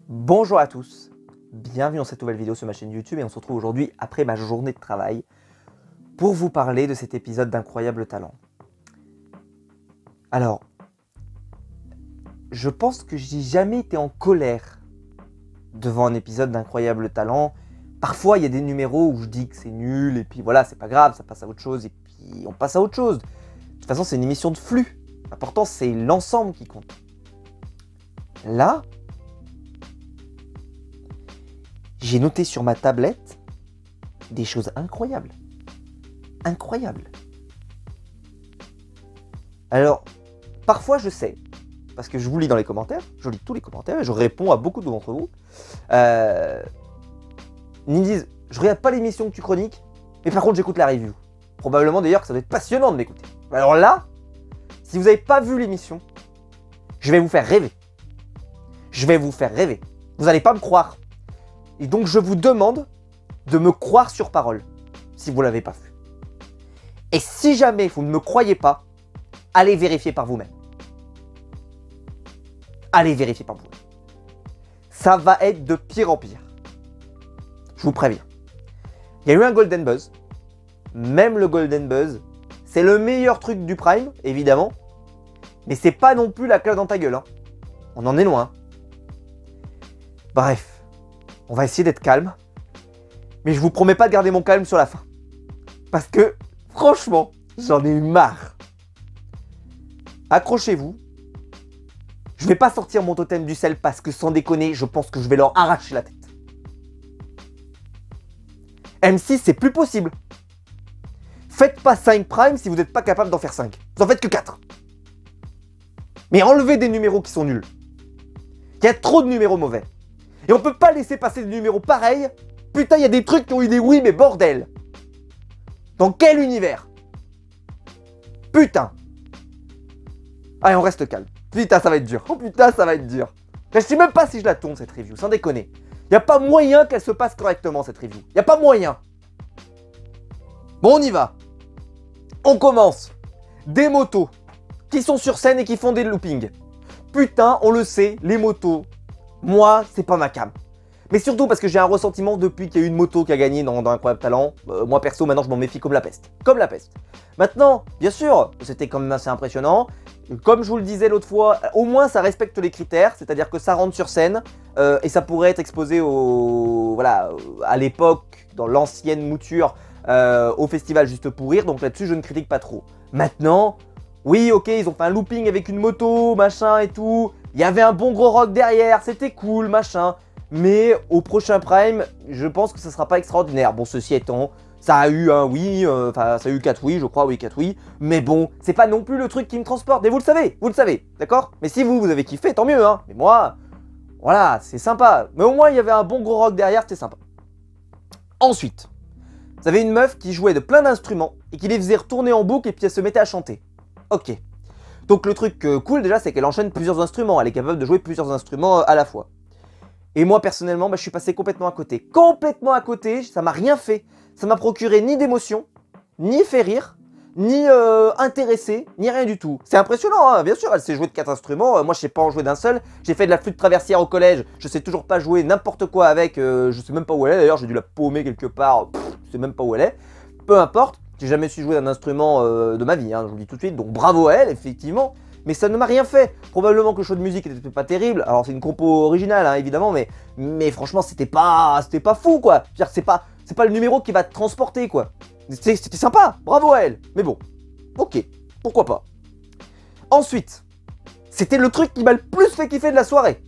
Bonjour à tous, bienvenue dans cette nouvelle vidéo sur ma chaîne YouTube et on se retrouve aujourd'hui après ma journée de travail pour vous parler de cet épisode d'Incroyable Talent. Alors, je pense que j'ai jamais été en colère devant un épisode d'Incroyable Talent. Parfois, il y a des numéros où je dis que c'est nul et puis voilà, c'est pas grave, ça passe à autre chose et puis on passe à autre chose. De toute façon, c'est une émission de flux. L'important, c'est l'ensemble qui compte. Là, j'ai noté sur ma tablette des choses incroyables. Incroyables. Alors, parfois je sais, parce que je vous lis dans les commentaires, je lis tous les commentaires et je réponds à beaucoup d'entre vous. Ils me disent, je regarde pas l'émission que tu chroniques, mais par contre j'écoute la review. Probablement d'ailleurs que ça doit être passionnant de m'écouter. Alors là, si vous n'avez pas vu l'émission, je vais vous faire rêver. Je vais vous faire rêver. Vous n'allez pas me croire. Et donc je vous demande de me croire sur parole, si vous ne l'avez pas vu. Et si jamais vous ne me croyez pas, allez vérifier par vous-même. Allez vérifier par vous-même. Ça va être de pire en pire. Je vous préviens. Il y a eu un Golden Buzz. Même le Golden Buzz, c'est le meilleur truc du Prime, évidemment. Mais c'est pas non plus la claque dans ta gueule. Hein. On en est loin. Bref. On va essayer d'être calme. Mais je vous promets pas de garder mon calme sur la fin. Parce que, franchement, j'en ai eu marre. Accrochez-vous. Je vais pas sortir mon totem du sel parce que, sans déconner, je pense que je vais leur arracher la tête. M6, c'est plus possible. Faites pas 5 Prime si vous n'êtes pas capable d'en faire 5. Vous en faites que 4. Mais enlevez des numéros qui sont nuls. Il y a trop de numéros mauvais. Et on peut pas laisser passer des numéros pareils. Putain, il y a des trucs qui ont eu des oui, mais bordel. Dans quel univers? Putain. Allez, on reste calme. Putain, ça va être dur. Oh putain, ça va être dur. Je sais même pas si je la tourne, cette review, sans déconner. Il n'y a pas moyen qu'elle se passe correctement, cette review. Il n'y a pas moyen. Bon, on y va. On commence. Des motos qui sont sur scène et qui font des loopings. Putain, on le sait, les motos... Moi, c'est pas ma cam. Mais surtout parce que j'ai un ressentiment depuis qu'il y a eu une moto qui a gagné dans Incroyable Talent. Moi perso, maintenant je m'en méfie comme la peste. Comme la peste. Maintenant, bien sûr, c'était quand même assez impressionnant. Comme je vous le disais l'autre fois, au moins ça respecte les critères. C'est-à-dire que ça rentre sur scène et ça pourrait être exposé voilà, à l'époque, dans l'ancienne mouture, au festival Juste pour Rire. Donc là-dessus, je ne critique pas trop. Maintenant, oui, ok, ils ont fait un looping avec une moto, machin et tout. Il y avait un bon gros rock derrière, c'était cool, machin. Mais au prochain Prime, je pense que ça sera pas extraordinaire. Bon, ceci étant, ça a eu un oui, enfin, ça a eu 4 oui, je crois, oui, 4 oui. Mais bon, c'est pas non plus le truc qui me transporte. Et vous le savez, d'accord? Mais si vous avez kiffé, tant mieux, hein. Mais moi, voilà, c'est sympa. Mais au moins, il y avait un bon gros rock derrière, c'était sympa. Ensuite, vous avez une meuf qui jouait de plein d'instruments et qui les faisait retourner en boucle et puis elle se mettait à chanter. Ok. Donc le truc cool déjà, c'est qu'elle enchaîne plusieurs instruments. Elle est capable de jouer plusieurs instruments à la fois. Et moi personnellement, je suis passé complètement à côté. Complètement à côté, ça m'a rien fait. Ça m'a procuré ni d'émotion, ni fait rire, ni intéressé, ni rien du tout. C'est impressionnant, hein, bien sûr, elle sait jouer de 4 instruments. Moi, je sais pas en jouer d'un seul. J'ai fait de la flûte traversière au collège. Je sais toujours pas jouer n'importe quoi avec. Je sais même pas où elle est d'ailleurs. J'ai dû la paumer quelque part. Je sais même pas où elle est. Peu importe. J'ai jamais su jouer d'un instrument de ma vie, hein, je vous le dis tout de suite, donc bravo à elle, effectivement. Mais ça ne m'a rien fait. Probablement que le show de musique n'était pas terrible. Alors c'est une compo originale, hein, évidemment, mais franchement, c'était pas fou, quoi. C'est pas le numéro qui va te transporter, quoi. C'était sympa, bravo à elle. Mais bon, ok, pourquoi pas. Ensuite, c'était le truc qui m'a le plus fait kiffer de la soirée.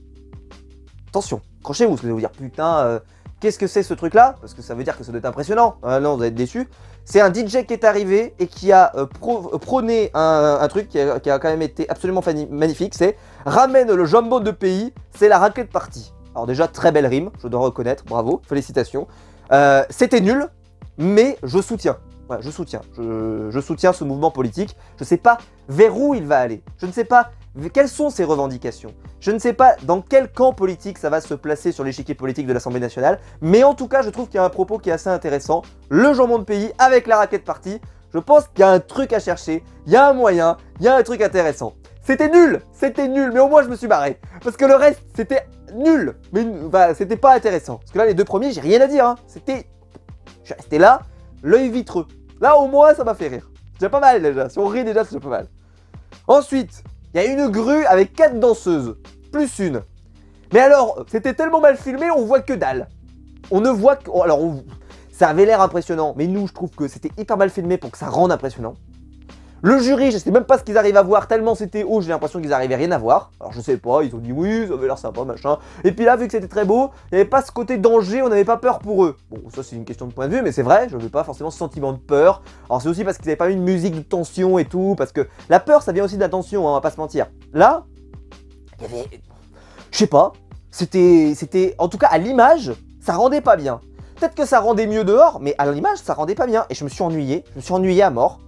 Attention, accrochez-vous, parce que vous allez vous dire, putain... Qu'est-ce que c'est ce truc-là? Parce que ça veut dire que ça doit être impressionnant. Non, vous allez être déçus. C'est un DJ qui est arrivé et qui a prôné un truc qui a quand même été absolument magnifique. C'est « Ramène le jambon de pays, c'est la raclette partie ». Alors déjà, très belle rime, je dois reconnaître, bravo, félicitations. C'était nul, mais je soutiens. Ouais, je soutiens. Je soutiens ce mouvement politique. Je ne sais pas vers où il va aller. Je ne sais pas quelles sont ses revendications. Je ne sais pas dans quel camp politique ça va se placer sur l'échiquier politique de l'Assemblée nationale. Mais en tout cas, je trouve qu'il y a un propos qui est assez intéressant. Le jambon de pays avec la raclette partie. Je pense qu'il y a un truc à chercher. Il y a un moyen. Il y a un truc intéressant. C'était nul, mais au moins je me suis barré. Parce que le reste, c'était nul. Mais bah, c'était pas intéressant. Parce que là, les deux premiers, j'ai rien à dire. Hein. C'était... Je suis resté là, l'œil vitreux. Là, au moins, ça m'a fait rire. C'est déjà pas mal, déjà. Si on rit, déjà, c'est déjà pas mal. Ensuite, il y a une grue avec 4 danseuses. Plus une. Mais alors, c'était tellement mal filmé, on voit que dalle. On ne voit que... Alors, ça avait l'air impressionnant. Mais nous, je trouve que c'était hyper mal filmé pour que ça rende impressionnant. Le jury, je sais même pas ce qu'ils arrivent à voir, tellement c'était haut, j'ai l'impression qu'ils arrivaient rien à voir. Alors je sais pas, ils ont dit oui, ça avait l'air sympa, machin. Et puis là, vu que c'était très beau, il n'y avait pas ce côté danger, on n'avait pas peur pour eux. Bon, ça c'est une question de point de vue, mais c'est vrai, je n'avais pas forcément ce sentiment de peur. Alors c'est aussi parce qu'ils n'avaient pas eu une musique de tension et tout, parce que la peur, ça vient aussi de la tension, hein, on va pas se mentir. Là, il y avait... Je sais pas, c'était... En tout cas, à l'image, ça rendait pas bien. Peut-être que ça rendait mieux dehors, mais à l'image, ça rendait pas bien. Et je me suis ennuyé à mort.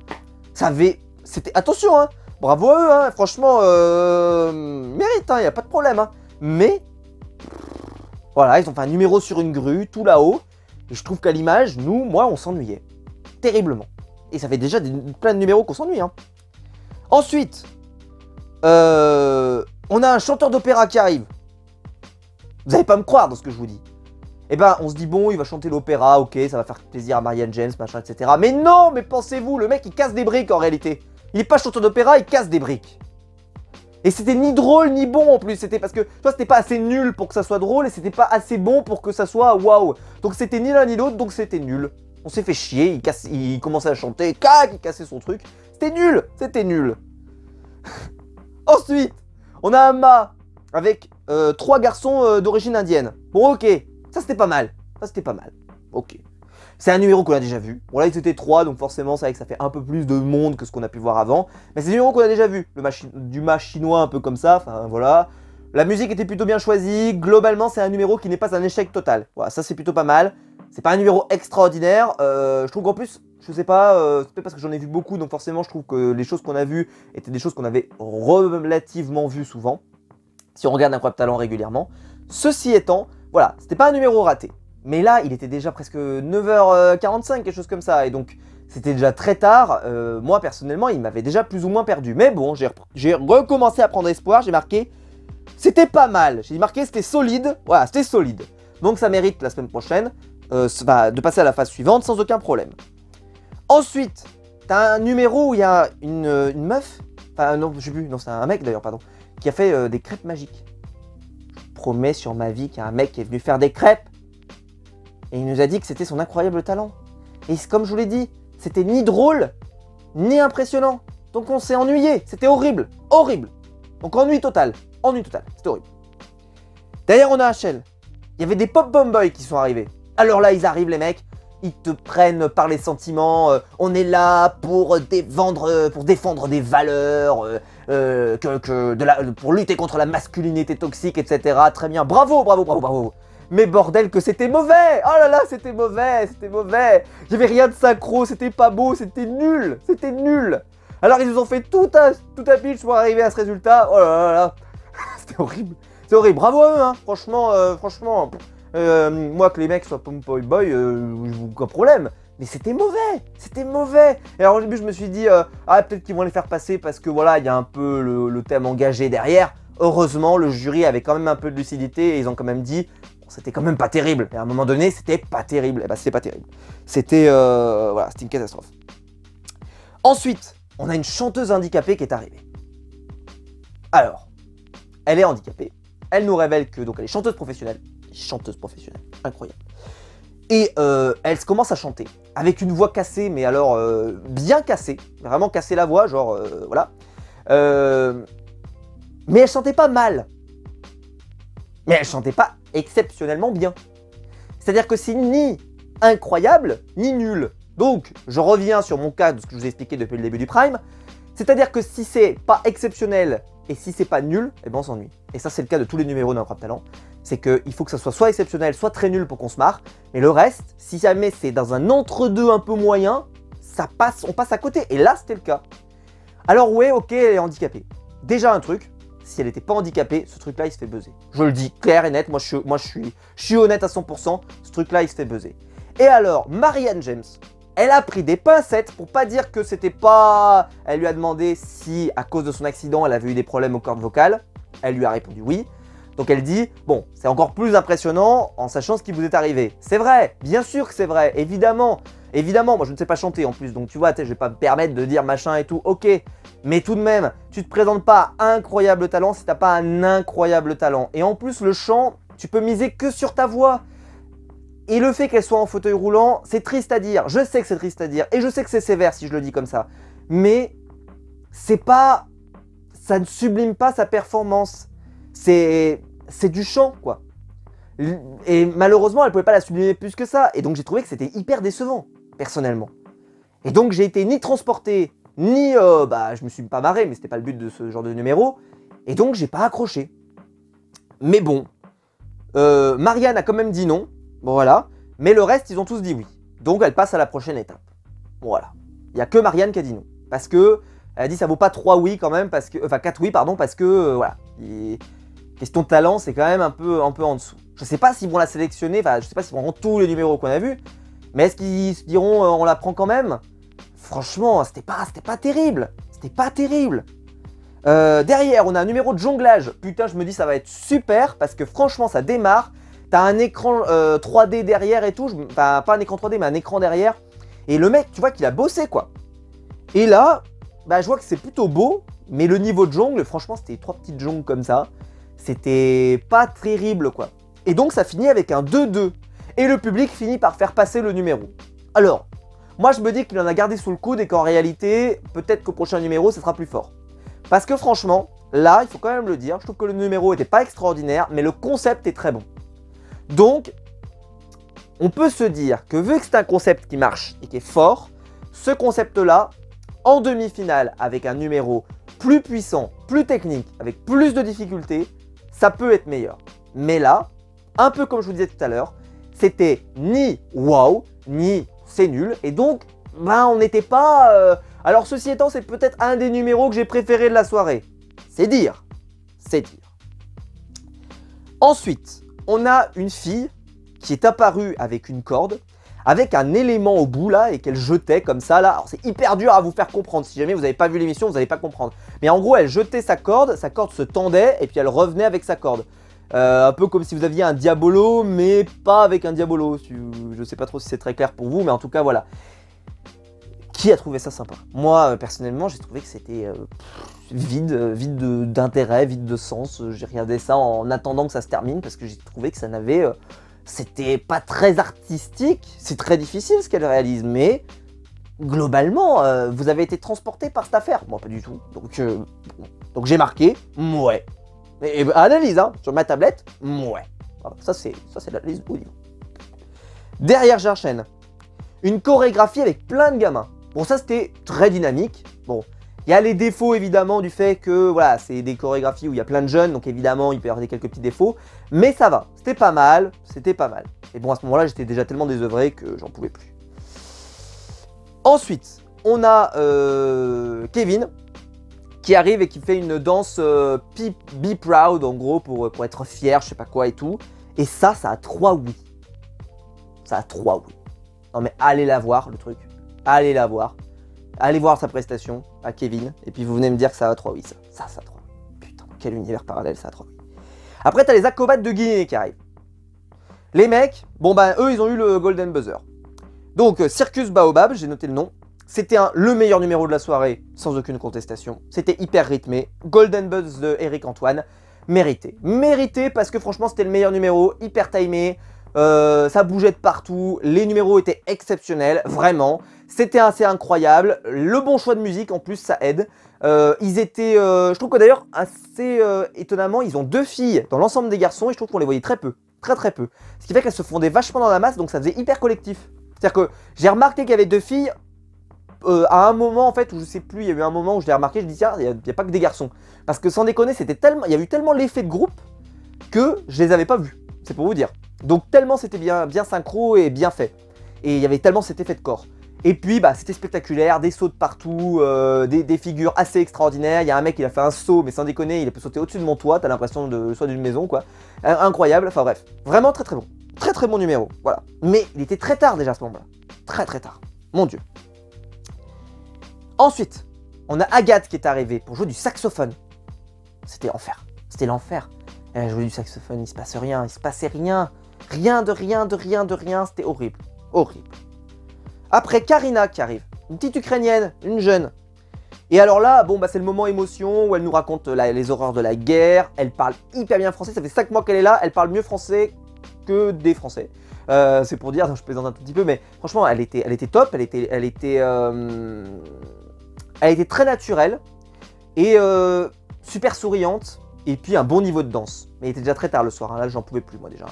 Ça avait... C'était... Attention, hein. Bravo à eux, hein. Franchement, mérite, hein. Y a pas de problème, hein. Mais... Voilà, ils ont fait un numéro sur une grue, tout là-haut. Et je trouve qu'à l'image, moi, on s'ennuyait. Terriblement. Et ça fait déjà plein de numéros qu'on s'ennuie, hein. Ensuite, on a un chanteur d'opéra qui arrive. Vous n'allez pas me croire dans ce que je vous dis. Eh ben, on se dit, bon, il va chanter l'opéra, ok, ça va faire plaisir à Marianne James, machin, etc. Mais non, mais pensez-vous, le mec, il casse des briques en réalité. Il est pas chanteur d'opéra, il casse des briques. Et c'était ni drôle, ni bon en plus. C'était parce que, toi, c'était pas assez nul pour que ça soit drôle, et c'était pas assez bon pour que ça soit waouh. Donc c'était ni l'un ni l'autre, donc c'était nul. On s'est fait chier, il commençait à chanter, cac, il cassait son truc. C'était nul, c'était nul. Ensuite, on a un mât avec 3 garçons d'origine indienne. Bon, ok. Ça c'était pas mal, ok. C'est un numéro qu'on a déjà vu. Bon là ils étaient 3, donc forcément c'est vrai que ça fait un peu plus de monde que ce qu'on a pu voir avant. Mais c'est un numéro qu'on a déjà vu, du mât chinois un peu comme ça, enfin voilà. La musique était plutôt bien choisie, globalement c'est un numéro qui n'est pas un échec total. Voilà, ça c'est plutôt pas mal. C'est pas un numéro extraordinaire, je trouve qu'en plus, je sais pas, c'est peut-être parce que j'en ai vu beaucoup, donc forcément je trouve que les choses qu'on a vues étaient des choses qu'on avait relativement vues souvent. Si on regarde Incroyable Talent régulièrement. Ceci étant, voilà, c'était pas un numéro raté. Mais là, il était déjà presque 9h45, quelque chose comme ça. Et donc, c'était déjà très tard. Moi, personnellement, il m'avait déjà plus ou moins perdu. Mais bon, j'ai recommencé à prendre espoir. J'ai marqué, c'était pas mal. J'ai marqué, c'était solide. Voilà, c'était solide. Donc, ça mérite la semaine prochaine de passer à la phase suivante sans aucun problème. Ensuite, t'as un numéro où il y a une meuf. Enfin, non, je sais plus. Non, c'est un mec d'ailleurs, pardon. Qui a fait des crêpes magiques. Promets sur ma vie qu'il y a un mec qui est venu faire des crêpes et il nous a dit que c'était son incroyable talent. Et comme je vous l'ai dit, c'était ni drôle, ni impressionnant. Donc on s'est ennuyé, c'était horrible, horrible. Donc ennui total, c'était horrible. Derrière on a HL, il y avait des Pop Bomb Boys qui sont arrivés. Alors là ils arrivent les mecs, ils te prennent par les sentiments, on est là pour défendre des valeurs, pour lutter contre la masculinité toxique, etc. Très bien, bravo, bravo, bravo, bravo. Mais bordel que c'était mauvais. Oh là là, c'était mauvais, c'était mauvais. Il n'y avait rien de synchro, c'était pas beau, c'était nul, c'était nul. Alors ils nous ont fait tout un pitch pour arriver à ce résultat. Oh là là là, c'était horrible, c'est horrible. Bravo à eux, hein. Franchement, moi que les mecs soient Pom Boy Boy, aucun problème. Mais c'était mauvais, c'était mauvais. Et alors au début je me suis dit, ah peut-être qu'ils vont les faire passer parce que voilà, il y a un peu le thème engagé derrière. Heureusement, le jury avait quand même un peu de lucidité et ils ont quand même dit, bon, c'était quand même pas terrible. Et à un moment donné, c'était pas terrible. Et bah c'était pas terrible. C'était voilà, c'était une catastrophe. Ensuite, on a une chanteuse handicapée qui est arrivée. Alors, elle est handicapée. Elle nous révèle que donc elle est chanteuse professionnelle. Incroyable. Et elle commence à chanter avec une voix cassée, mais alors bien cassée, vraiment cassée la voix, genre voilà. Mais elle chantait pas mal. Mais elle chantait pas exceptionnellement bien. C'est-à-dire que c'est ni incroyable, ni nul. Donc, je reviens sur mon cas de ce que je vous ai expliqué depuis le début du Prime. C'est-à-dire que si c'est pas exceptionnel et si c'est pas nul, eh ben on s'ennuie. Et ça, c'est le cas de tous les numéros d'Incroyable Talent. C'est qu'il faut que ça soit exceptionnel, soit très nul pour qu'on se marre. Mais le reste, si jamais c'est dans un entre-deux un peu moyen, on passe à côté. Et là, c'était le cas. Alors ouais, ok, elle est handicapée. Déjà un truc, si elle n'était pas handicapée, ce truc-là, il se fait buzzer. Je le dis clair et net, moi je suis honnête à 100%, ce truc-là, il se fait buzzer. Et alors, Marianne James, Elle a pris des pincettes pour pas dire que c'était pas... Elle lui a demandé si, à cause de son accident, elle avait eu des problèmes aux cordes vocales. Elle lui a répondu oui. Donc elle dit, bon, c'est encore plus impressionnant en sachant ce qui vous est arrivé. C'est vrai, bien sûr que c'est vrai, évidemment. Évidemment, moi je ne sais pas chanter en plus, donc tu vois, je vais pas me permettre de dire machin et tout, ok. Mais tout de même, tu te présentes pas à incroyable talent si t'as pas un incroyable talent. Et en plus, le chant, tu peux miser que sur ta voix. Et le fait qu'elle soit en fauteuil roulant, c'est triste à dire. Je sais que c'est triste à dire. Et je sais que c'est sévère si je le dis comme ça. Mais c'est pas... Ça ne sublime pas sa performance. C'est du chant, quoi. Et malheureusement, elle pouvait pas la sublimer plus que ça. Et donc j'ai trouvé que c'était hyper décevant, personnellement. Et donc j'ai été ni transporté, ni... je me suis pas marré, mais c'était pas le but de ce genre de numéro. Et donc j'ai pas accroché. Mais bon. Marianne a quand même dit non. Bon voilà, mais le reste, ils ont tous dit oui. Donc elle passe à la prochaine étape. Voilà. Il n'y a que Marianne qui a dit non. Parce que, elle a dit ça vaut pas 3 oui quand même, parce que, enfin 4 oui pardon, parce que, voilà. Question de talent, c'est quand même un peu en dessous. Je sais pas s'ils vont la sélectionner, enfin je sais pas s'ils prendront tous les numéros qu'on a vus, mais est-ce qu'ils se diront on la prend quand même? Franchement, c'était pas terrible. C'était pas terrible. Derrière, on a un numéro de jonglage. Putain, je me dis ça va être super, parce que franchement, ça démarre. T'as un écran 3D derrière et tout, enfin pas un écran 3D mais un écran derrière. Et le mec, tu vois qu'il a bossé quoi. Et là, je vois que c'est plutôt beau, mais le niveau de jongle, franchement c'était 3 petites jongles comme ça. C'était pas terrible quoi. Et donc ça finit avec un 2-2. Et le public finit par faire passer le numéro. Alors, moi je me dis qu'il en a gardé sous le coude et qu'en réalité, peut-être qu'au prochain numéro, ça sera plus fort. Parce que franchement, là, il faut quand même le dire, je trouve que le numéro était pas extraordinaire, mais le concept est très bon. Donc, on peut se dire que vu que c'est un concept qui marche et qui est fort, ce concept-là, en demi-finale, avec un numéro plus puissant, plus technique, avec plus de difficultés, ça peut être meilleur. Mais là, un peu comme je vous disais tout à l'heure, c'était ni waouh, ni c'est nul, et donc, on n'était pas... Alors ceci étant, c'est peut-être un des numéros que j'ai préféré de la soirée. C'est dire. C'est dire. Ensuite, on a une fille qui est apparue avec une corde, avec un élément au bout là, et qu'elle jetait comme ça là. Alors c'est hyper dur à vous faire comprendre, si jamais vous n'avez pas vu l'émission, vous n'allez pas comprendre. Mais en gros, elle jetait sa corde se tendait, et puis elle revenait avec sa corde. Un peu comme si vous aviez un diabolo, mais pas avec un diabolo. Je sais pas trop si c'est très clair pour vous, mais en tout cas voilà. Qui a trouvé ça sympa? Moi, personnellement, j'ai trouvé que c'était vide d'intérêt, vide de sens. J'ai regardé ça en attendant que ça se termine parce que j'ai trouvé que ça n'avait... c'était pas très artistique. C'est très difficile ce qu'elle réalise, mais globalement, vous avez été transporté par cette affaire. Moi, pas du tout. Donc j'ai marqué, ouais. Et analyse, hein, sur ma tablette, ouais. Voilà, ça, c'est l'analyse au niveau. Derrière, j'enchaîne. Une chorégraphie avec plein de gamins. Bon, ça c'était très dynamique. Bon, il y a les défauts évidemment du fait que voilà, c'est des chorégraphies où il y a plein de jeunes, donc évidemment il peut y avoir quelques petits défauts, mais ça va, c'était pas mal, c'était pas mal. Et bon, à ce moment-là, j'étais déjà tellement désœuvré que j'en pouvais plus. Ensuite, on a Kevin qui arrive et qui fait une danse Be Proud en gros pour être fier, je sais pas quoi et tout. Et ça a 3 oui. Ça a 3 oui. Non mais allez la voir le truc. Allez la voir. Allez voir sa prestation à Kevin. Et puis vous venez me dire que ça a 3 oui. Ça a 3 oui. Putain, quel univers parallèle, ça a 3 oui. Après, t'as les acrobates de Guinée qui arrivent. Les mecs, bon eux, ils ont eu le Golden Buzzer. Donc, Circus Baobab, j'ai noté le nom. C'était le meilleur numéro de la soirée, sans aucune contestation. C'était hyper rythmé. Golden Buzz de Eric Antoine. Mérité. Mérité parce que franchement, c'était le meilleur numéro. Hyper timé. Ça bougeait de partout, les numéros étaient exceptionnels, vraiment, c'était assez incroyable, le bon choix de musique en plus ça aide, ils étaient, je trouve que d'ailleurs assez étonnamment, ils ont 2 filles dans l'ensemble des garçons et je trouve qu'on les voyait très peu, très peu, ce qui fait qu'elles se fondaient vachement dans la masse donc ça faisait hyper collectif, c'est-à-dire que j'ai remarqué qu'il y avait 2 filles, à un moment en fait où je sais plus, il y a eu un moment où je l'ai remarqué, je dis tiens, il n'y a pas que des garçons, parce que sans déconner, c'était tellement, il y a eu tellement l'effet de groupe que je les avais pas vus, c'est pour vous dire. Donc tellement c'était bien synchro et bien fait. Et il y avait tellement cet effet de corps. Et puis c'était spectaculaire, des sauts de partout, des figures assez extraordinaires. Il y a un mec qui a fait un saut, mais sans déconner, il peut sauter au-dessus de mon toit, t'as l'impression de soit d'une maison quoi. Incroyable, enfin bref. Vraiment très bon. Très bon numéro, voilà. Mais il était très tard déjà à ce moment-là. Très tard. Mon Dieu. Ensuite, on a Agathe qui est arrivée pour jouer du saxophone. C'était enfer. C'était l'enfer. Elle a joué du saxophone, il se passe rien, il se passait rien. Rien de rien, de rien, de rien. C'était horrible. Horrible. Après, Karina qui arrive. Une petite Ukrainienne, une jeune. Et alors là, bon, bah, c'est le moment émotion où elle nous raconte les horreurs de la guerre. Elle parle hyper bien français. Ça fait 5 mois qu'elle est là. Elle parle mieux français que des Français. C'est pour dire, je plaisante un tout petit peu, mais franchement, elle était top. Elle était très naturelle et super souriante. Et puis un bon niveau de danse. Mais il était déjà très tard le soir, hein. Là j'en pouvais plus moi déjà.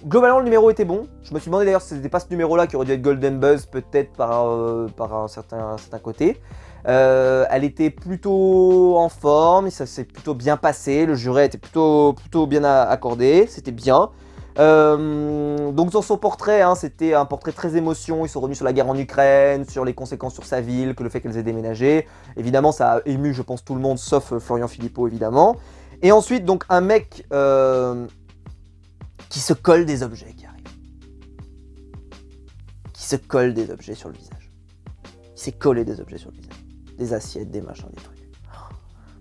Globalement le numéro était bon. Je me suis demandé d'ailleurs si c'était pas ce numéro là qui aurait dû être Golden Buzz peut-être par un certain côté. Elle était plutôt en forme, ça s'est plutôt bien passé, le jury était plutôt bien accordé, c'était bien. Donc dans son portrait, hein, c'était un portrait très émotion, ils sont revenus sur la guerre en Ukraine, sur les conséquences sur sa ville, que le fait qu'elles aient déménagé. Évidemment ça a ému je pense tout le monde, sauf Florian Philippot évidemment. Et ensuite donc un mec qui se colle des objets qui arrive. Qui se colle des objets sur le visage. Il s'est collé des objets sur le visage. Des assiettes, des machins, des trucs.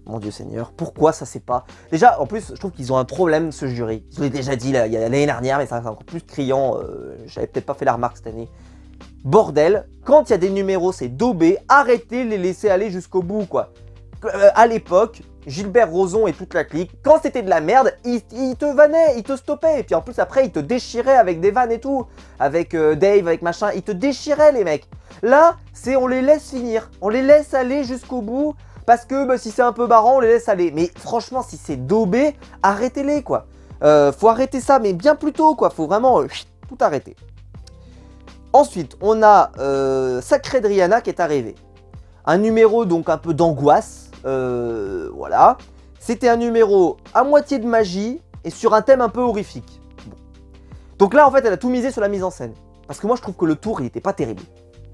Mon Dieu Seigneur, pourquoi ça c'est pas... Déjà, en plus, je trouve qu'ils ont un problème, ce jury. Je l'ai déjà dit l'année dernière, mais ça c'est encore plus criant. J'avais peut-être pas fait la remarque cette année. Bordel, quand il y a des numéros, c'est daubé, arrêtez de les laisser aller jusqu'au bout, quoi. À l'époque, Gilbert Rozon et toute la clique, quand c'était de la merde, ils te vannaient, ils te stoppaient. Et puis en plus, après, ils te déchiraient avec des vannes et tout. Avec Dave, avec machin, ils te déchiraient, les mecs. Là, c'est on les laisse finir, on les laisse aller jusqu'au bout. Parce que bah, si c'est un peu marrant, on les laisse aller. Mais franchement, si c'est daubé, arrêtez-les, quoi. Faut arrêter ça, mais bien plus tôt, quoi. Faut vraiment tout arrêter. Ensuite, on a Sacré Driana qui est arrivé. Un numéro, donc, un peu d'angoisse. Voilà. C'était un numéro à moitié de magie et sur un thème un peu horrifique. Bon. Donc là, en fait, elle a tout misé sur la mise en scène. Parce que moi, je trouve que le tour, il était pas terrible.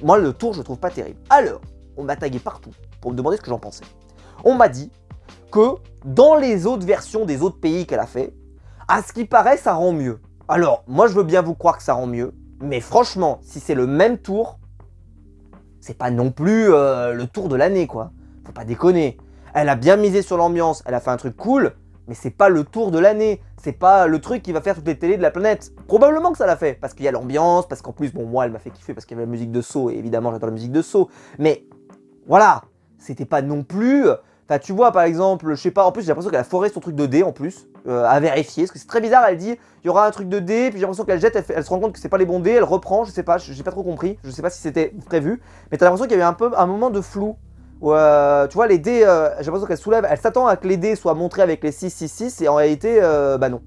Moi, le tour, je le trouve pas terrible. Alors, on m'a tagué partout pour me demander ce que j'en pensais. On m'a dit que dans les autres versions des autres pays qu'elle a fait, à ce qui paraît, ça rend mieux. Alors, moi, je veux bien vous croire que ça rend mieux, mais franchement, si c'est le même tour, c'est pas non plus le tour de l'année, quoi. Faut pas déconner. Elle a bien misé sur l'ambiance, elle a fait un truc cool, mais c'est pas le tour de l'année. C'est pas le truc qui va faire toutes les télés de la planète. Probablement que ça l'a fait, parce qu'il y a l'ambiance, parce qu'en plus, bon, moi, elle m'a fait kiffer parce qu'il y avait la musique de Saw, et évidemment, j'adore la musique de Saw, mais voilà, c'était pas non plus... Enfin, tu vois, par exemple, je sais pas, en plus, j'ai l'impression qu'elle a foré son truc de dé, en plus, à vérifier, parce que c'est très bizarre, elle dit, il y aura un truc de dé, puis j'ai l'impression qu'elle jette, elle se rend compte que c'est pas les bons dés, elle reprend, je sais pas, j'ai pas trop compris, je sais pas si c'était prévu, mais t'as l'impression qu'il y avait un moment de flou, où, tu vois, les dés, j'ai l'impression qu'elle soulève, elle s'attend à que les dés soient montrés avec les 6, 6, 6, et en réalité, bah non.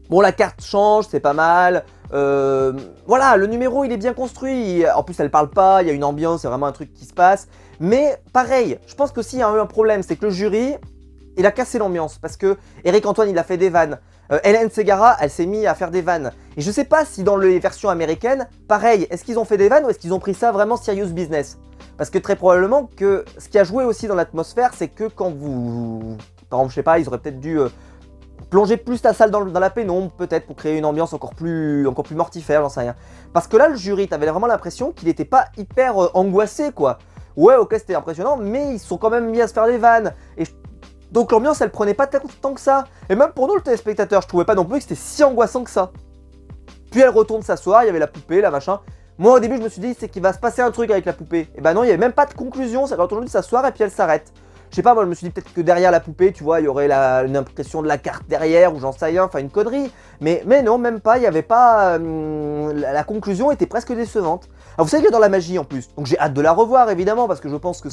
Bon, la carte change, c'est pas mal. Voilà, le numéro, il est bien construit. En plus, elle parle pas, il y a une ambiance, c'est vraiment un truc qui se passe. Mais pareil, je pense qu'aussi, il y a eu un problème, c'est que le jury, il a cassé l'ambiance. Parce que Eric Antoine, il a fait des vannes. Hélène Ségara, elle s'est mise à faire des vannes. Et je sais pas si dans les versions américaines, pareil, est-ce qu'ils ont fait des vannes ou est-ce qu'ils ont pris ça vraiment serious business? Parce que très probablement que ce qui a joué aussi dans l'atmosphère, c'est que quand vous... Par exemple, je sais pas, ils auraient peut-être dû... plonger plus ta salle dans la pénombre, peut-être, pour créer une ambiance encore plus mortifère, j'en sais rien. Parce que là, le jury, t'avais vraiment l'impression qu'il n'était pas hyper angoissé, quoi. Ouais, ok, c'était impressionnant, mais ils sont quand même mis à se faire des vannes. Et donc l'ambiance, elle prenait pas tant que ça. Et même pour nous, le téléspectateur, je trouvais pas non plus que c'était si angoissant que ça. Puis elle retourne s'asseoir, il y avait la poupée, la machin. Moi, au début, je me suis dit, c'est qu'il va se passer un truc avec la poupée. Et bah non, il y avait même pas de conclusion, ça retourne de s'asseoir et puis elle s'arrête. Je sais pas, moi je me suis dit peut-être que derrière la poupée, tu vois, il y aurait une impression de la carte derrière ou j'en sais rien, enfin une connerie. Mais non, même pas, il n'y avait pas... la conclusion était presque décevante. Alors vous savez qu'il y a dans la magie en plus, donc j'ai hâte de la revoir évidemment parce que je pense que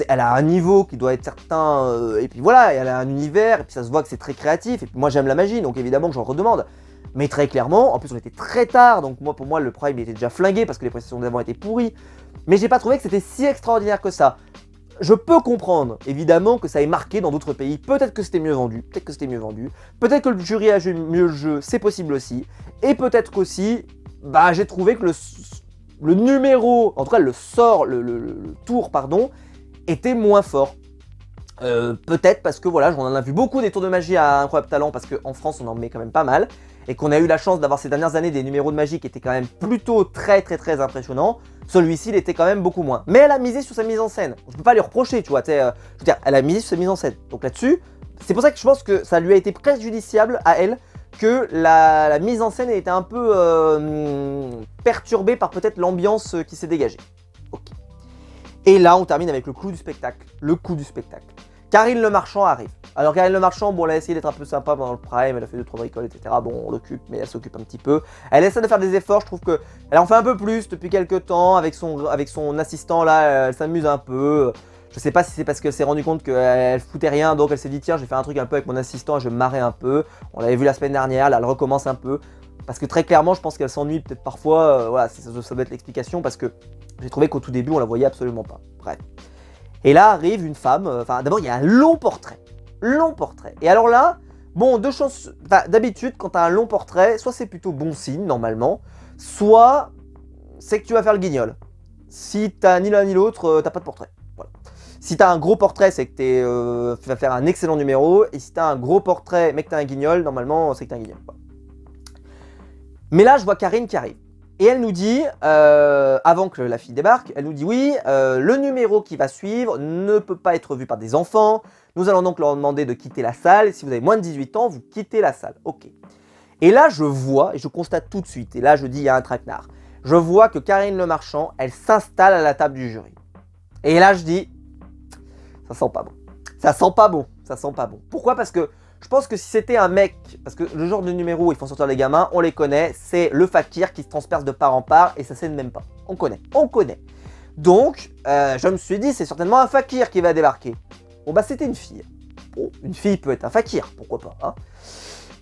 elle a un niveau qui doit être certain, et puis voilà, elle a un univers, et puis ça se voit que c'est très créatif, et puis moi j'aime la magie, donc évidemment que j'en redemande. Mais très clairement, en plus on était très tard, donc pour moi le Prime il était déjà flingué parce que les prestations d'avant étaient pourries. Mais j'ai pas trouvé que c'était si extraordinaire que ça. Je peux comprendre, évidemment, que ça ait marqué dans d'autres pays. Peut-être que c'était mieux vendu, peut-être que le jury a joué mieux le jeu, c'est possible aussi. Et peut-être qu'aussi, bah, j'ai trouvé que le numéro, en tout cas le tour, pardon, était moins fort. Peut-être parce que voilà, on en a vu beaucoup des tours de magie à Incroyable Talent, parce qu'en France on en met quand même pas mal. et qu'on a eu la chance d'avoir ces dernières années des numéros de magie qui étaient quand même plutôt très impressionnants, celui-ci il était quand même beaucoup moins. Mais elle a misé sur sa mise en scène. Je peux pas lui reprocher, tu vois. Je veux dire, elle a misé sur sa mise en scène. Donc là-dessus, c'est pour ça que je pense que ça lui a été préjudiciable à elle que la mise en scène ait été un peu perturbée par peut-être l'ambiance qui s'est dégagée. Ok. Et là, on termine avec le clou du spectacle. Le coup du spectacle. Karine Le Marchand arrive. Alors Karine Le Marchand, bon, elle a essayé d'être un peu sympa pendant le prime, elle a fait 2-3 bricoles, etc. Bon, on l'occupe, mais elle s'occupe un petit peu. Elle essaie de faire des efforts, je trouve qu'elle en fait un peu plus depuis quelques temps. Avec son assistant, là, elle s'amuse un peu. Je sais pas si c'est parce qu'elle s'est rendue compte qu'elle foutait rien, donc elle s'est dit, tiens, je vais faire un truc un peu avec mon assistant, je vais me marrer un peu. On l'avait vu la semaine dernière, là, elle recommence un peu. Parce que très clairement, je pense qu'elle s'ennuie peut-être parfois. Voilà, ça doit être l'explication, parce que j'ai trouvé qu'au tout début, on la voyait absolument pas. Bref. Et là arrive une femme, enfin d'abord il y a un long portrait. Long portrait. Et alors là, bon, deux chances. D'habitude, quand tu as un long portrait, soit c'est plutôt bon signe, normalement, soit c'est que tu vas faire le guignol. Si t'as ni l'un ni l'autre, t'as pas de portrait. Voilà. Si t'as un gros portrait, c'est que tu vas faire un excellent numéro. Et si t'as un gros portrait, mais que t'as un guignol, normalement, c'est que t'as un guignol. Voilà. Mais là, je vois Karine qui arrive. Et elle nous dit, avant que la fille débarque, elle nous dit oui, le numéro qui va suivre ne peut pas être vu par des enfants. Nous allons donc leur demander de quitter la salle. Si vous avez moins de 18 ans, vous quittez la salle. Ok. Et là, je vois, et je constate tout de suite, et là, je dis, il y a un traquenard. Je vois que Karine Le Marchand, elle s'installe à la table du jury. Et là, je dis, ça sent pas bon. Ça sent pas bon. Ça sent pas bon. Pourquoi? Parce que je pense que si c'était un mec, parce que le genre de numéro où ils font sortir les gamins, on les connaît, c'est le fakir qui se transperce de part en part et ça s'aide même pas. On connaît. Donc, je me suis dit, c'est certainement un fakir qui va débarquer. Bon bah c'était une fille. Bon, une fille peut être un fakir, pourquoi pas, hein.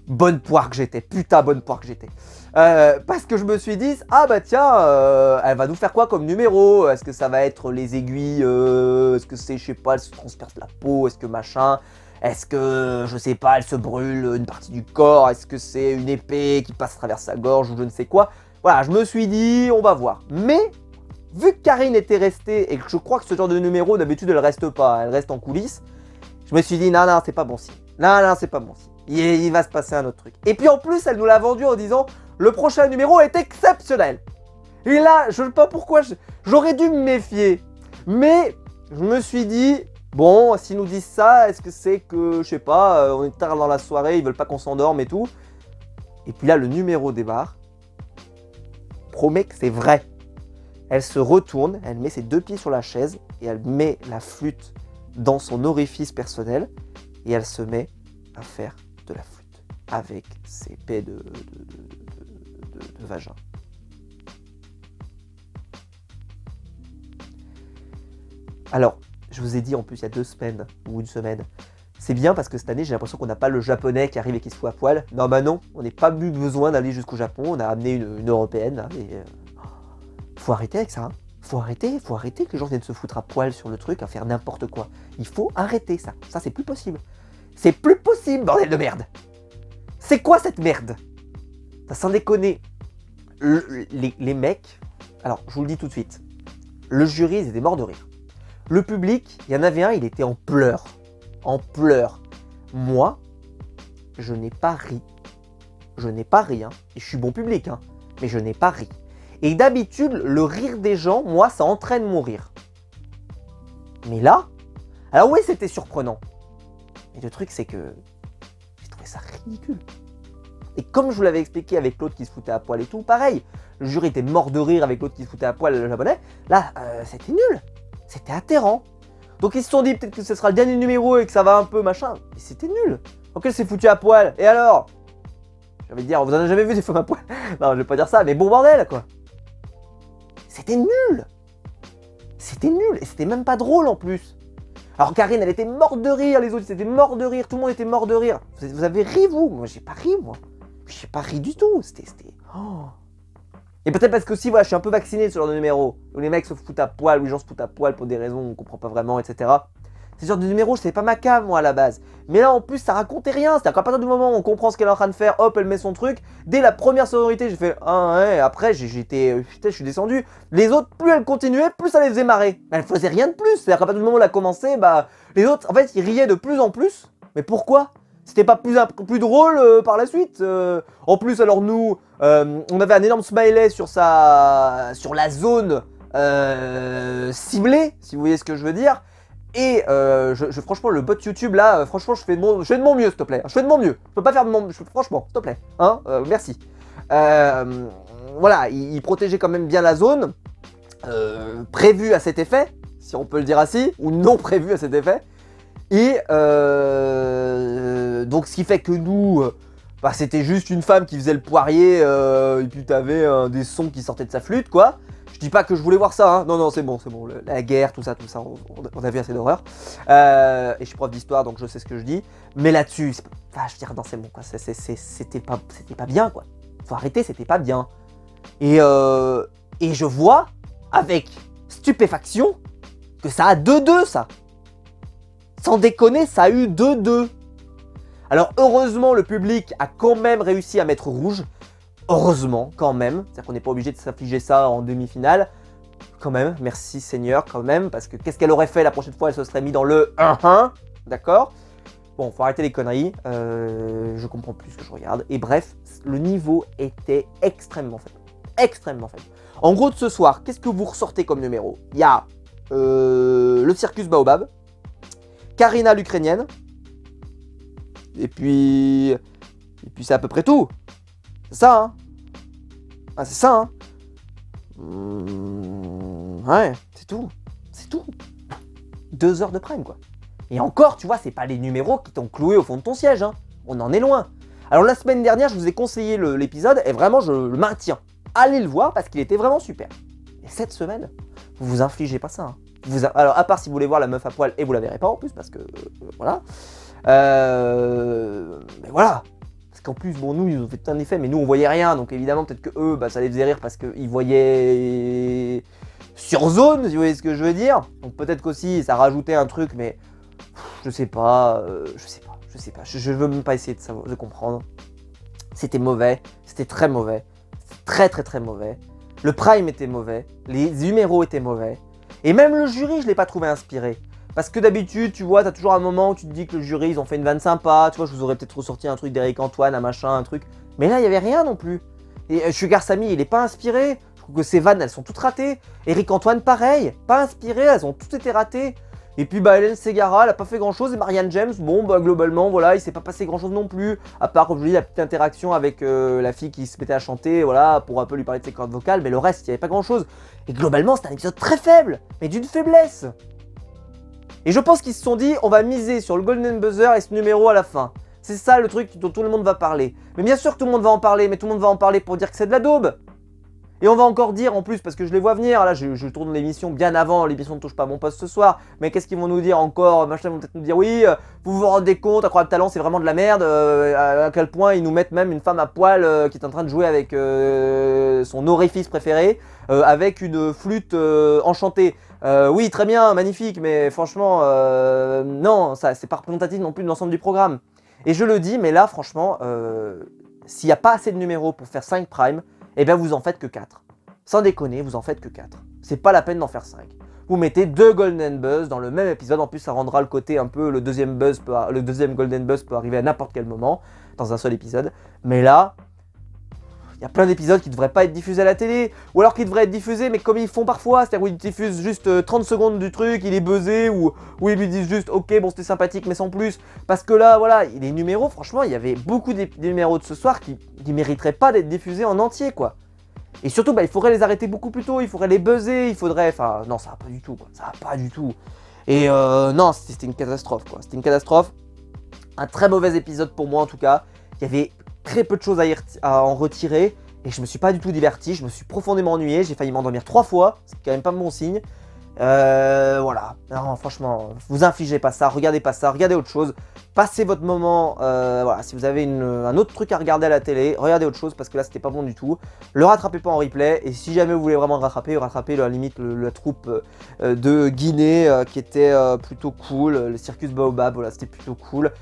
Bonne poire que j'étais, putain bonne poire que j'étais. Parce que je me suis dit, ah bah tiens, elle va nous faire quoi comme numéro? Est-ce que ça va être les aiguilles? Est-ce que c'est, je sais pas, elle se transperce la peau? Est-ce que machin? Est-ce que, je sais pas, elle se brûle une partie du corps? Est-ce que c'est une épée qui passe à travers sa gorge ou je ne sais quoi? Voilà, je me suis dit, on va voir. Mais, vu que Karine était restée, et que je crois que ce genre de numéro, d'habitude, elle reste pas, elle reste en coulisses, je me suis dit, non, c'est pas bon signe. Non, c'est pas bon signe. Il va se passer un autre truc. Et puis en plus, elle nous l'a vendu en disant, le prochain numéro est exceptionnel. Et là, je ne sais pas pourquoi, j'aurais dû me méfier. Mais, je me suis dit, bon, s'ils nous disent ça, est-ce que c'est que, je sais pas, on est tard dans la soirée, ils veulent pas qu'on s'endorme et tout. Et puis là, le numéro débarque. Promets que c'est vrai. Elle se retourne, elle met ses deux pieds sur la chaise et elle met la flûte dans son orifice personnel et elle se met à faire de la flûte avec ses pets de vagin. Alors, je vous ai dit en plus il y a 2 semaines ou une semaine, c'est bien parce que cette année j'ai l'impression qu'on n'a pas le japonais qui arrive et qui se fout à poil. Non bah non, on n'a pas eu besoin d'aller jusqu'au Japon, on a amené une européenne. Hein, et, faut arrêter avec ça, hein. Faut arrêter que les gens viennent se foutre à poil sur le truc, à faire n'importe quoi. Il faut arrêter ça, c'est plus possible. C'est plus possible, bordel de merde. C'est quoi cette merde? Ça sans déconner. Les mecs, alors je vous le dis tout de suite, le jury ils étaient morts de rire. Le public, il y en avait un, il était en pleurs. En pleurs. Moi, je n'ai pas ri. Je n'ai pas ri, hein. Et je suis bon public, hein. Mais je n'ai pas ri. Et d'habitude, le rire des gens, moi, ça entraîne mon rire. Mais là, alors oui, c'était surprenant. Mais le truc, c'est que j'ai trouvé ça ridicule. Et comme je vous l'avais expliqué avec l'autre qui se foutait à poil et tout, pareil. Le jury était mort de rire avec l'autre qui se foutait à poil, le japonais. Là, c'était nul. C'était atterrant. Donc ils se sont dit peut-être que ce sera le dernier numéro et que ça va un peu machin. Mais c'était nul. Donc elle s'est foutue à poil. Et alors? J'ai envie de dire, vous en avez jamais vu des femmes à poil? Non, je vais pas dire ça, mais bon bordel, quoi. C'était nul. C'était nul. Et c'était même pas drôle en plus. Alors Karine, elle était morte de rire, les autres, ils étaient morts de rire, tout le monde était mort de rire. Vous avez ri, vous? Moi, j'ai pas ri, moi. J'ai pas ri du tout. C'était... Oh. Et peut-être parce que aussi, voilà, je suis un peu vacciné de ce genre de numéro, où les mecs se foutent à poil, où les gens se foutent à poil pour des raisons qu'on comprend pas vraiment, etc. C'est ce genre de numéro, c'est pas ma cave, moi, à la base. Mais là, en plus, ça racontait rien. C'est-à-dire qu'à partir du moment où on comprend ce qu'elle est en train de faire, hop, elle met son truc. Dès la première sonorité, j'ai fait, ah ouais, après, j'étais, putain, je suis descendu. Les autres, plus elle continuait, plus ça les faisait marrer. Elle faisait rien de plus. C'est-à-dire qu'à partir du moment où elle a commencé, bah, les autres, en fait, ils riaient de plus en plus. Mais pourquoi? C'était pas plus drôle par la suite. En plus, alors nous, on avait un énorme smiley sur la zone ciblée, si vous voyez ce que je veux dire. Et franchement, le bot YouTube là, franchement, je fais de mon mieux, s'il te plaît. Je fais de mon mieux. Je peux pas faire de mon... Franchement, s'il te plaît. Hein, merci. Voilà, il protégeait quand même bien la zone. Prévue à cet effet, si on peut le dire ainsi, ou non prévue à cet effet. Et donc ce qui fait que nous, bah, c'était juste une femme qui faisait le poirier, et puis t'avais des sons qui sortaient de sa flûte, quoi. Je dis pas que je voulais voir ça, hein. Non, non, c'est bon, la guerre, tout ça, on a vu assez d'horreur. Et je suis prof d'histoire, donc je sais ce que je dis. Mais là-dessus, je veux dire, non, c'est bon, quoi. C'était pas bien, quoi. Faut arrêter, c'était pas bien. Et je vois, avec stupéfaction, que ça a 2-2, ça. Sans déconner, ça a eu 2-2. Alors heureusement, le public a quand même réussi à mettre rouge. Heureusement, quand même. C'est-à-dire qu'on n'est pas obligé de s'affliger ça en demi-finale. Quand même, merci Seigneur, quand même. Parce que qu'est-ce qu'elle aurait fait la prochaine fois? Elle se serait mis dans le 1-1. D'accord? Bon, faut arrêter les conneries. Je comprends plus ce que je regarde. Et bref, le niveau était extrêmement faible. Extrêmement faible. En gros, de ce soir, qu'est-ce que vous ressortez comme numéro? Il y a le Circus Baobab. Karina l'Ukrainienne. Et puis c'est à peu près tout. C'est ça, hein. Ah, c'est ça, hein. Ouais, c'est tout. C'est tout. 2 heures de prime, quoi. Et encore, tu vois, c'est pas les numéros qui t'ont cloué au fond de ton siège, hein. On en est loin. Alors la semaine dernière, je vous ai conseillé l'épisode et vraiment, je le maintiens. Allez le voir parce qu'il était vraiment super. Et cette semaine, vous vous infligez pas ça, hein. Alors, à part si vous voulez voir la meuf à poil et vous la verrez pas en plus, parce que voilà. Mais voilà. Parce qu'en plus, bon, nous, ils ont fait un effet, mais nous, on voyait rien. Donc évidemment, peut-être que eux, bah, ça les faisait rire parce qu'ils voyaient sur zone, si vous voyez ce que je veux dire. Donc peut-être qu'aussi, ça rajoutait un truc, mais je sais pas. Je veux même pas essayer de comprendre. C'était mauvais. C'était très mauvais. Très, très, très mauvais. Le prime était mauvais. Les numéros étaient mauvais. Et même le jury, je l'ai pas trouvé inspiré. Parce que d'habitude, tu vois, t'as toujours un moment où tu te dis que le jury, ils ont fait une vanne sympa. Tu vois, je vous aurais peut-être ressorti un truc d'Eric Antoine, un machin, un truc. Mais là, il y avait rien non plus. Et Sugar Sammy, il est pas inspiré. Je trouve que ses vannes, elles sont toutes ratées. Eric Antoine, pareil. Pas inspiré, elles ont toutes été ratées. Et puis, bah, Hélène Ségara, elle a pas fait grand-chose. Et Marianne James, bon, bah, globalement, voilà, il s'est pas passé grand-chose non plus. À part, comme je vous dis, la petite interaction avec la fille qui se mettait à chanter, voilà, pour un peu lui parler de ses cordes vocales. Mais le reste, il y avait pas grand-chose. Et globalement, c'était un épisode très faible, mais d'une faiblesse. Et je pense qu'ils se sont dit, on va miser sur le Golden Buzzer et ce numéro à la fin. C'est ça le truc dont tout le monde va parler. Mais bien sûr que tout le monde va en parler, mais tout le monde va en parler pour dire que c'est de la daube. Et on va encore dire en plus, parce que je les vois venir, là je tourne l'émission bien avant, l'émission ne touche pas à mon poste ce soir, mais qu'est-ce qu'ils vont nous dire encore? Machin, ils vont peut-être nous dire, oui, vous vous rendez compte, Incroyable Talent c'est vraiment de la merde, à quel point ils nous mettent même une femme à poil qui est en train de jouer avec son orifice préféré, avec une flûte enchantée. Oui, très bien, magnifique, mais franchement, non, ça c'est pas représentatif non plus de l'ensemble du programme. Et je le dis, mais là, franchement, s'il n'y a pas assez de numéros pour faire 5 primes, eh bien vous en faites que 4. Sans déconner, vous en faites que 4. C'est pas la peine d'en faire 5. Vous mettez 2 Golden Buzz dans le même épisode, en plus ça rendra le côté un peu, le deuxième Golden Buzz peut arriver à n'importe quel moment, dans un seul épisode. Mais là, il y a plein d'épisodes qui ne devraient pas être diffusés à la télé, ou alors qui devraient être diffusés, mais comme ils font parfois, c'est-à-dire où ils diffusent juste 30 secondes du truc, il est buzzé, ou ils lui disent juste ok, bon c'était sympathique, mais sans plus. Parce que là, voilà, les numéros, franchement, il y avait beaucoup des numéros de ce soir qui mériteraient pas d'être diffusés en entier, quoi. Et surtout, bah, il faudrait les arrêter beaucoup plus tôt, il faudrait les buzzer, il faudrait. Enfin, non, ça va pas du tout, quoi. Ça va pas du tout. Et non, c'était une catastrophe, quoi. C'était une catastrophe. Un très mauvais épisode pour moi, en tout cas. Il y avait très peu de choses à en retirer et je me suis pas du tout diverti, je me suis profondément ennuyé, j'ai failli m'endormir 3 fois, c'est quand même pas bon signe. Voilà, non franchement, vous infligez pas ça, regardez autre chose, passez votre moment, voilà, si vous avez un autre truc à regarder à la télé, regardez autre chose parce que là c'était pas bon du tout. Le rattrapez pas en replay et si jamais vous voulez vraiment le rattrapez à la limite la troupe de Guinée qui était plutôt cool, le Circus Baobab, voilà, c'était plutôt cool.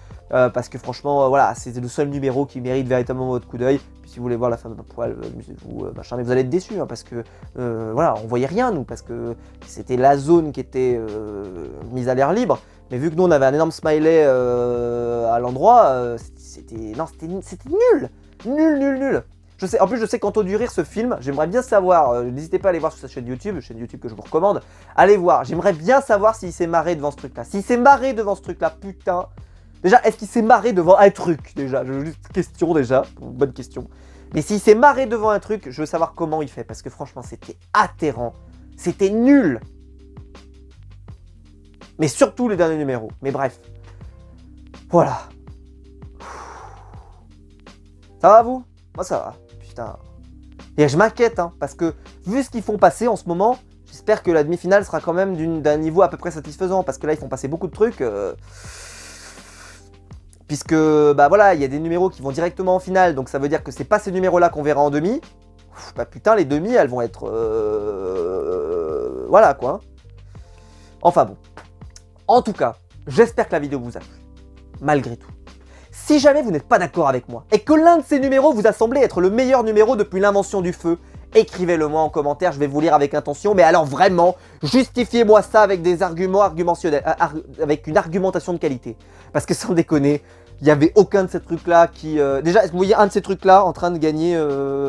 Parce que franchement, voilà, c'était le seul numéro qui mérite véritablement votre coup d'œil. Puis si vous voulez voir la femme à poil, amusez-vous, machin. Mais vous allez être déçus, hein, parce que, voilà, on voyait rien, nous, parce que c'était la zone qui était mise à l'air libre. Mais vu que nous on avait un énorme smiley à l'endroit, c'était nul. Nul. Je sais, en plus je sais qu'Anto du Rire, ce film, j'aimerais bien savoir, n'hésitez pas à aller voir sur sa chaîne YouTube que je vous recommande, allez voir, j'aimerais bien savoir s'il s'est marré devant ce truc là. S'il s'est marré devant ce truc là, putain. Déjà, est-ce qu'il s'est marré devant un truc déjà? Juste question déjà, bonne question. Mais s'il s'est marré devant un truc, je veux savoir comment il fait, parce que franchement c'était atterrant, c'était nul. Mais surtout les derniers numéros, mais bref. Voilà. Ça va vous? Moi ça va. Putain. Et je m'inquiète, hein, parce que vu ce qu'ils font passer en ce moment, j'espère que la demi-finale sera quand même d'un niveau à peu près satisfaisant, parce que là ils font passer beaucoup de trucs. Puisque, bah voilà, il y a des numéros qui vont directement en finale, donc ça veut dire que c'est pas ces numéros-là qu'on verra en demi. Bah putain, les demi, elles vont être... Voilà, quoi. Enfin bon. En tout cas, j'espère que la vidéo vous a plu. Malgré tout. Si jamais vous n'êtes pas d'accord avec moi, et que l'un de ces numéros vous a semblé être le meilleur numéro depuis l'invention du feu, écrivez-le moi en commentaire, je vais vous lire avec intention, mais alors vraiment, justifiez-moi ça avec des arguments avec une argumentation de qualité. Parce que sans déconner, il n'y avait aucun de ces trucs-là qui... Déjà, est-ce que vous voyez un de ces trucs-là en train de gagner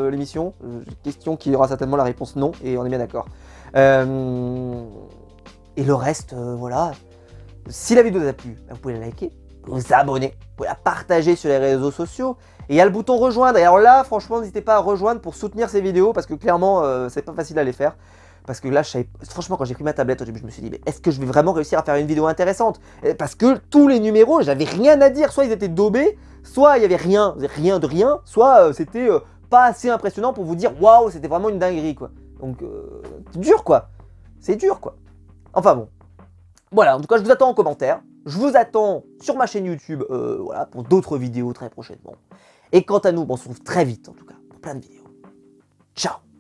l'émission? Question qui aura certainement la réponse non, et on est bien d'accord. Et le reste, voilà. Si la vidéo vous a plu, vous pouvez la liker, vous abonner, vous pouvez la partager sur les réseaux sociaux. Et il y a le bouton rejoindre. Et alors là, franchement, n'hésitez pas à rejoindre pour soutenir ces vidéos, parce que clairement, c'est pas facile à les faire. Parce que là, franchement, quand j'ai pris ma tablette au début, je me suis dit, mais est-ce que je vais vraiment réussir à faire une vidéo intéressante? Parce que tous les numéros, j'avais rien à dire. Soit ils étaient daubés, soit il y avait rien de rien, soit c'était pas assez impressionnant pour vous dire, waouh, c'était vraiment une dinguerie, quoi. Donc, c'est dur, quoi. C'est dur, quoi. Enfin bon. Voilà, en tout cas, je vous attends en commentaire. Je vous attends sur ma chaîne YouTube, voilà, pour d'autres vidéos très prochainement. Et quant à nous, on se retrouve très vite, en tout cas, pour plein de vidéos. Ciao!